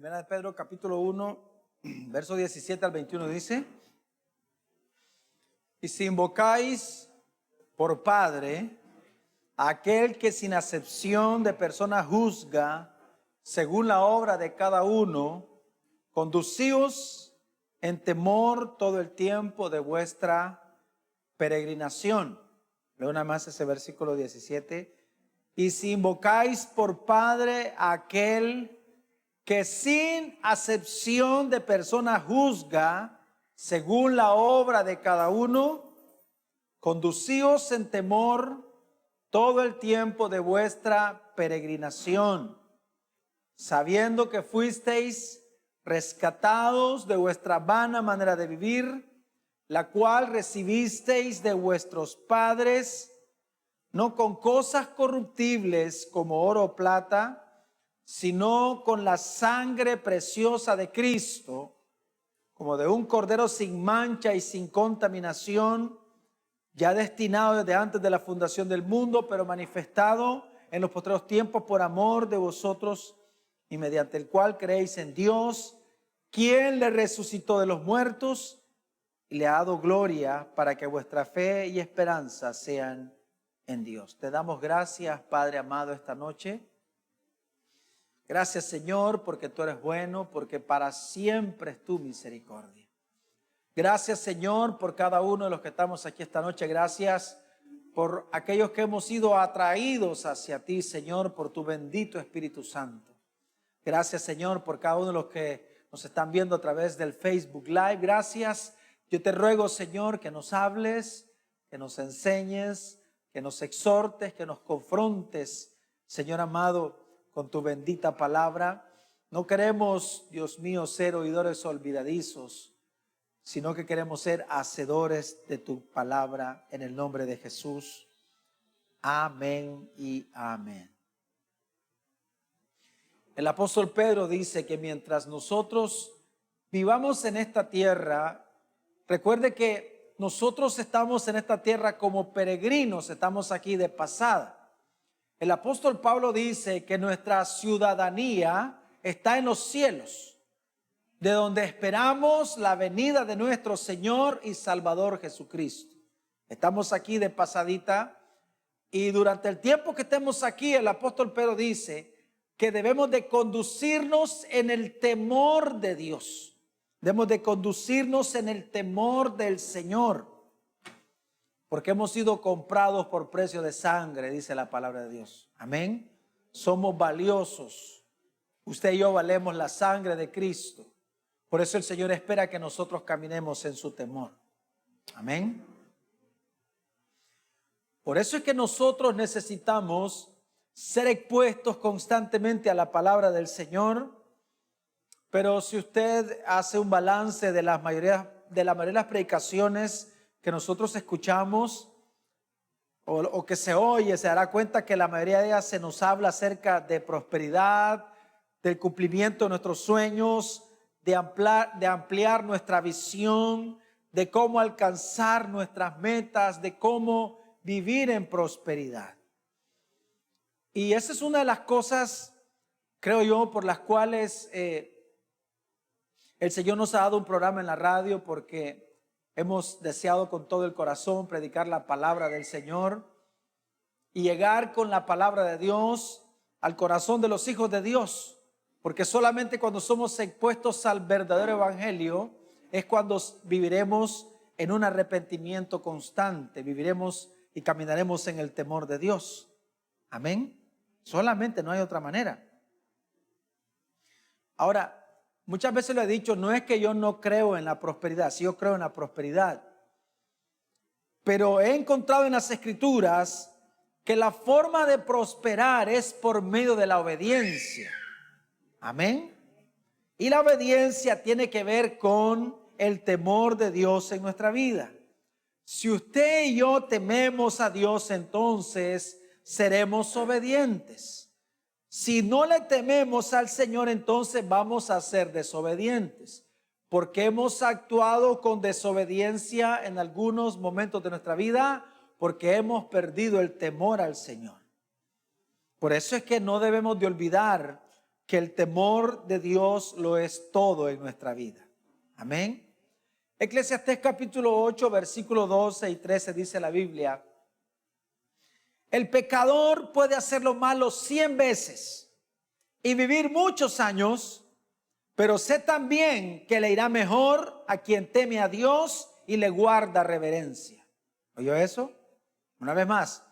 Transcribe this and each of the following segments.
Primera de Pedro capítulo 1, verso 17 al 21 dice: y si invocáis por Padre a aquel que sin acepción de persona juzga según la obra de cada uno, conducíos en temor todo el tiempo de vuestra peregrinación. Leo una más ese versículo 17. Y si invocáis por Padre a aquel que sin acepción de persona juzga según la obra de cada uno, conducíos en temor todo el tiempo de vuestra peregrinación, sabiendo que fuisteis rescatados de vuestra vana manera de vivir, la cual recibisteis de vuestros padres, no con cosas corruptibles como oro o plata, sino con la sangre preciosa de Cristo, como de un cordero sin mancha y sin contaminación, ya destinado desde antes de la fundación del mundo, pero manifestado en los postreros tiempos por amor de vosotros, y mediante el cual creéis en Dios, quien le resucitó de los muertos y le ha dado gloria, para que vuestra fe y esperanza sean en Dios. Te damos gracias, Padre amado, esta noche. Gracias, Señor, porque tú eres bueno, porque para siempre es tu misericordia. Gracias, Señor, por cada uno de los que estamos aquí esta noche. Gracias por aquellos que hemos sido atraídos hacia ti, Señor, por tu bendito Espíritu Santo. Gracias, Señor, por cada uno de los que nos están viendo a través del Facebook Live. Gracias. Yo te ruego, Señor, que nos hables, que nos enseñes, que nos exhortes, que nos confrontes, Señor amado, con tu bendita palabra. No queremos, Dios mío, ser oidores olvidadizos, sino que queremos ser hacedores de tu palabra en el nombre de Jesús. Amén y amén. El apóstol Pedro dice que mientras nosotros vivamos en esta tierra, recuerde que nosotros estamos en esta tierra como peregrinos, estamos aquí de pasada. El apóstol Pablo dice que nuestra ciudadanía está en los cielos, de donde esperamos la venida de nuestro Señor y Salvador Jesucristo. Estamos aquí de pasadita, y durante el tiempo que estemos aquí, el apóstol Pedro dice que debemos de conducirnos en el temor de Dios. Debemos de conducirnos en el temor del Señor, porque hemos sido comprados por precio de sangre, dice la palabra de Dios. Amén. Somos valiosos. Usted y yo valemos la sangre de Cristo. Por eso el Señor espera que nosotros caminemos en su temor. Amén. Por eso es que nosotros necesitamos ser expuestos constantemente a la palabra del Señor. Pero si usted hace un balance de la mayoría de las predicaciones que nosotros escuchamos o que se oye, se dará cuenta que la mayoría de ellas se nos habla acerca de prosperidad, del cumplimiento de nuestros sueños, de ampliar nuestra visión, de cómo alcanzar nuestras metas, de cómo vivir en prosperidad. Y esa es una de las cosas, creo yo, por las cuales el Señor nos ha dado un programa en la radio, porque hemos deseado con todo el corazón predicar la palabra del Señor y llegar con la palabra de Dios al corazón de los hijos de Dios. Porque solamente cuando somos expuestos al verdadero evangelio es cuando viviremos en un arrepentimiento constante, viviremos y caminaremos en el temor de Dios. Amén. Solamente, no hay otra manera. Ahora, muchas veces lo he dicho, no es que yo no creo en la prosperidad, sí, yo creo en la prosperidad. Pero he encontrado en las Escrituras que la forma de prosperar es por medio de la obediencia. Amén. Y la obediencia tiene que ver con el temor de Dios en nuestra vida. Si usted y yo tememos a Dios, entonces seremos obedientes. Si no le tememos al Señor, entonces vamos a ser desobedientes, porque hemos actuado con desobediencia en algunos momentos de nuestra vida, porque hemos perdido el temor al Señor. Por eso es que no debemos de olvidar que el temor de Dios lo es todo en nuestra vida. Amén. Eclesiastés capítulo 8, versículo 12 y 13 dice la Biblia: el pecador puede hacer lo malo 100 veces y vivir muchos años, pero sé también que le irá mejor a quien teme a Dios y le guarda reverencia. ¿Oyó eso? Una vez más.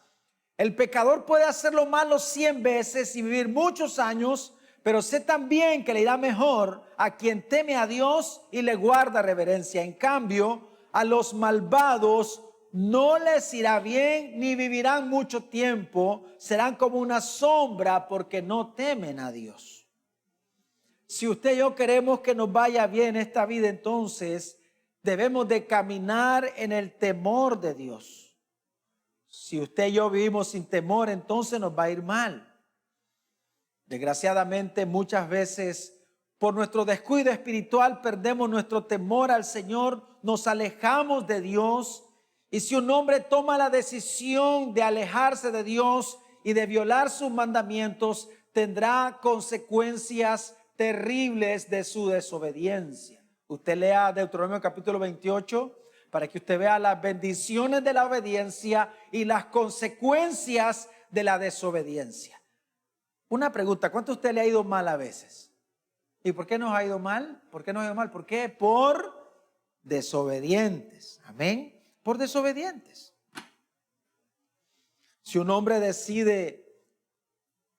El pecador puede hacer lo malo 100 veces y vivir muchos años, pero sé también que le irá mejor a quien teme a Dios y le guarda reverencia. En cambio, a los malvados no les irá bien ni vivirán mucho tiempo. Serán como una sombra porque no temen a Dios. Si usted y yo queremos que nos vaya bien esta vida, entonces debemos de caminar en el temor de Dios. Si usted y yo vivimos sin temor, entonces nos va a ir mal. Desgraciadamente, muchas veces por nuestro descuido espiritual perdemos nuestro temor al Señor, nos alejamos de Dios. Y si un hombre toma la decisión de alejarse de Dios y de violar sus mandamientos, tendrá consecuencias terribles de su desobediencia. Usted lea Deuteronomio capítulo 28 para que usted vea las bendiciones de la obediencia y las consecuencias de la desobediencia. Una pregunta: ¿cuánto a usted le ha ido mal a veces? ¿Y por qué nos ha ido mal? ¿Por qué nos ha ido mal? ¿Por qué? Por desobedientes. Amén. Por desobedientes. Si un hombre decide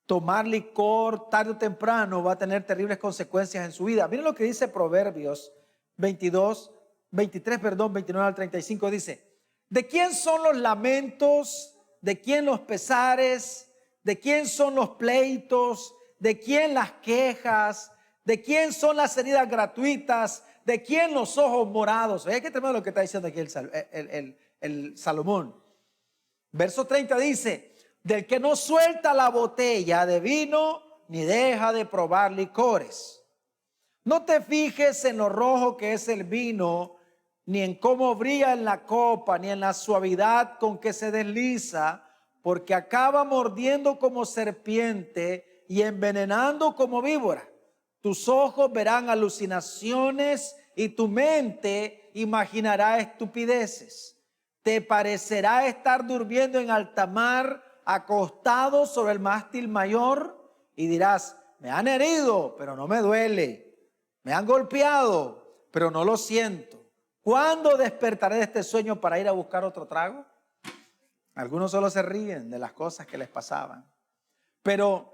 tomar licor tarde o temprano, va a tener terribles consecuencias en su vida. Miren lo que dice Proverbios 29 al 35. Dice: ¿de quién son los lamentos? ¿De quién los pesares? ¿De quién son los pleitos? ¿De quién las quejas? ¿De quién son las heridas gratuitas? ¿De quién los ojos morados? Oye, qué tremendo lo que está diciendo aquí el Salomón. Verso 30 dice: del que no suelta la botella de vino, ni deja de probar licores. No te fijes en lo rojo que es el vino, ni en cómo brilla en la copa, ni en la suavidad con que se desliza, porque acaba mordiendo como serpiente y envenenando como víbora. Tus ojos verán alucinaciones y tu mente imaginará estupideces. Te parecerá estar durmiendo en alta mar, acostado sobre el mástil mayor, y dirás: me han herido, pero no me duele. Me han golpeado, pero no lo siento. ¿Cuándo despertaré de este sueño para ir a buscar otro trago? Algunos solo se ríen de las cosas que les pasaban. Pero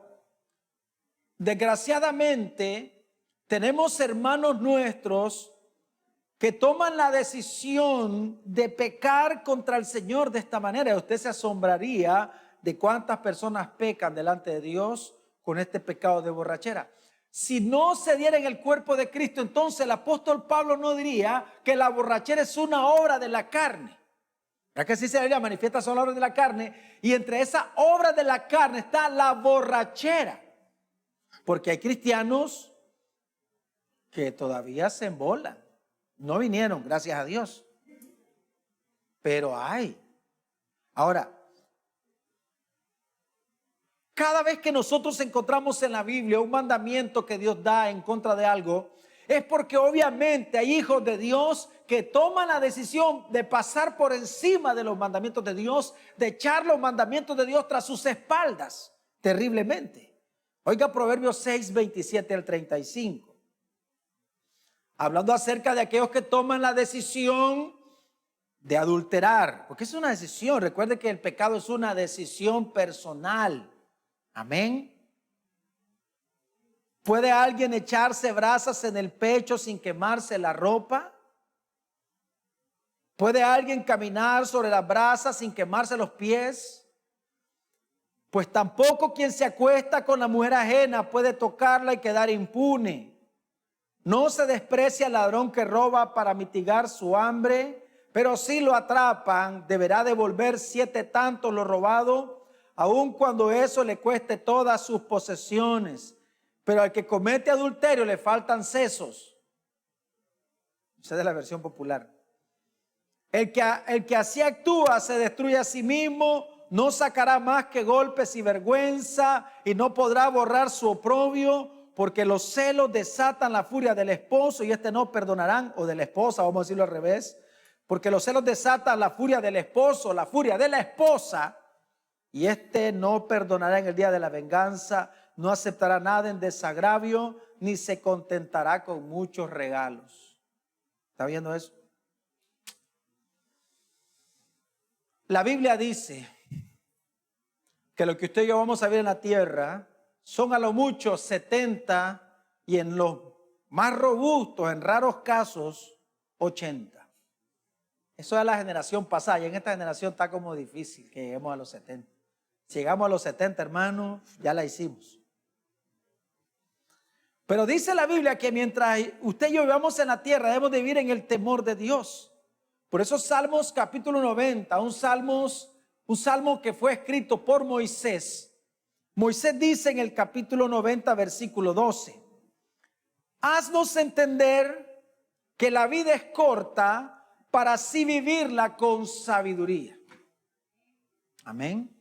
desgraciadamente tenemos hermanos nuestros que toman la decisión de pecar contra el Señor de esta manera. Usted se asombraría de cuántas personas pecan delante de Dios con este pecado de borrachera. Si no se diera en el cuerpo de Cristo, entonces el apóstol Pablo no diría que la borrachera es una obra de la carne. ¿Verdad que así se diría? Manifiesta son las obras de la carne, y entre esas obras de la carne está la borrachera. Porque hay cristianos que todavía se embolan. No vinieron, gracias a Dios. Pero hay. Ahora, cada vez que nosotros encontramos en la Biblia un mandamiento que Dios da en contra de algo, es porque obviamente hay hijos de Dios que toman la decisión de pasar por encima de los mandamientos de Dios, de echar los mandamientos de Dios tras sus espaldas, terriblemente. Oiga Proverbios 6, 27 al 35. Hablando acerca de aquellos que toman la decisión de adulterar, porque es una decisión. Recuerde que el pecado es una decisión personal. Amén. ¿Puede alguien echarse brasas en el pecho sin quemarse la ropa? ¿Puede alguien caminar sobre las brasas sin quemarse los pies? Pues tampoco quien se acuesta con la mujer ajena puede tocarla y quedar impune. No se desprecia al ladrón que roba para mitigar su hambre, pero si lo atrapan, deberá devolver 7 tantos lo robado, aun cuando eso le cueste todas sus posesiones. Pero al que comete adulterio le faltan sesos. Esa es la versión popular. El que así actúa se destruye a sí mismo, no sacará más que golpes y vergüenza, y no podrá borrar su oprobio, porque los celos desatan la furia del esposo y este no perdonarán, o de la esposa, vamos a decirlo al revés, porque los celos desatan la furia del esposo, la furia de la esposa, y este no perdonará en el día de la venganza, no aceptará nada en desagravio, ni se contentará con muchos regalos. ¿Está viendo eso? La Biblia dice que lo que usted y yo vamos a ver en la tierra son a lo mucho 70 y en los más robustos, en raros casos, 80. Eso es la generación pasada y en esta generación está como difícil que lleguemos a los 70. Si llegamos a los 70, hermanos, ya la hicimos. Pero dice la Biblia que mientras usted y yo vivamos en la tierra, debemos de vivir en el temor de Dios. Por eso Salmos capítulo 90, un salmo que fue escrito por Moisés. Moisés dice en el capítulo 90, versículo 12, haznos entender que la vida es corta para así vivirla con sabiduría. Amén.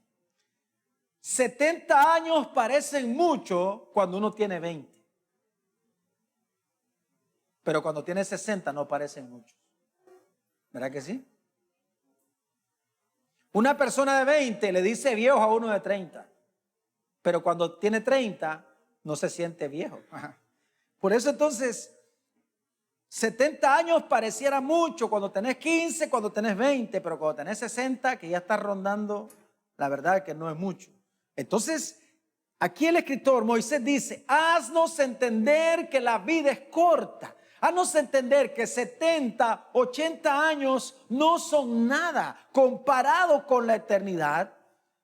70 años parecen mucho cuando uno tiene 20. Pero cuando tiene 60 no parecen mucho. ¿Verdad que sí? Una persona de 20 le dice viejo a uno de 30. Pero cuando tiene 30 no se siente viejo. Por eso entonces 70 años pareciera mucho cuando tenés 15, cuando tenés 20. Pero cuando tenés 60, que ya está rondando, la verdad que no es mucho. Entonces aquí el escritor Moisés dice, haznos entender que la vida es corta. Haznos entender que 70, 80 años no son nada comparado con la eternidad.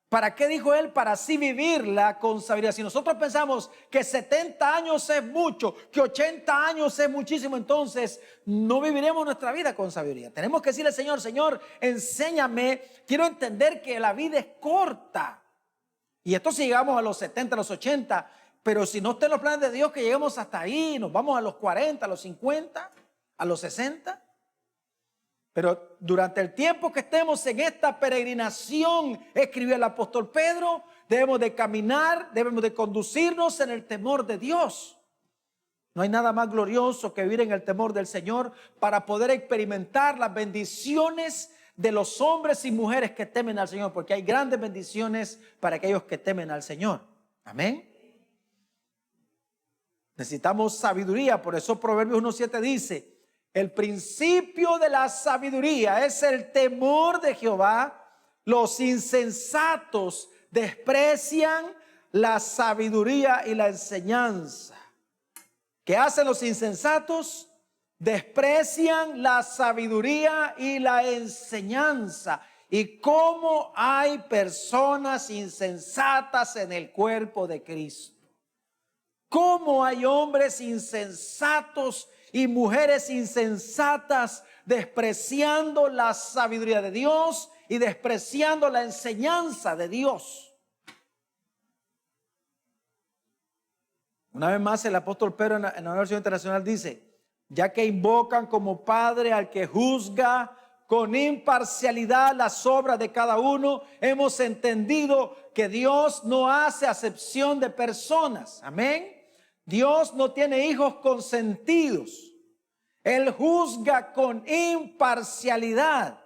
¿Para qué dijo él? Para así vivirla con sabiduría. Si nosotros pensamos que 70 años es mucho, que 80 años es muchísimo, entonces no viviremos nuestra vida con sabiduría. Tenemos que decirle al Señor, Señor, enséñame, quiero entender que la vida es corta. Y esto si llegamos a los 70, a los 80, pero si no está en los planes de Dios que lleguemos hasta ahí, nos vamos a los 40, a los 50, a los 60. Pero durante el tiempo que estemos en esta peregrinación, escribió el apóstol Pedro, debemos de caminar, debemos de conducirnos en el temor de Dios. No hay nada más glorioso que vivir en el temor del Señor para poder experimentar las bendiciones de los hombres y mujeres que temen al Señor, porque hay grandes bendiciones para aquellos que temen al Señor. Amén. Necesitamos sabiduría, por eso Proverbios 1:7 dice, el principio de la sabiduría es el temor de Jehová. Los insensatos desprecian la sabiduría y la enseñanza. ¿Qué hacen los insensatos? Desprecian la sabiduría y la enseñanza. ¿Y cómo hay personas insensatas en el cuerpo de Cristo? ¿Cómo hay hombres insensatos y mujeres insensatas despreciando la sabiduría de Dios y despreciando la enseñanza de Dios? Una vez más el apóstol Pedro en la versión internacional dice, ya que invocan como Padre al que juzga con imparcialidad las obras de cada uno, hemos entendido que Dios no hace acepción de personas. Amén. Dios no tiene hijos consentidos. Él juzga con imparcialidad.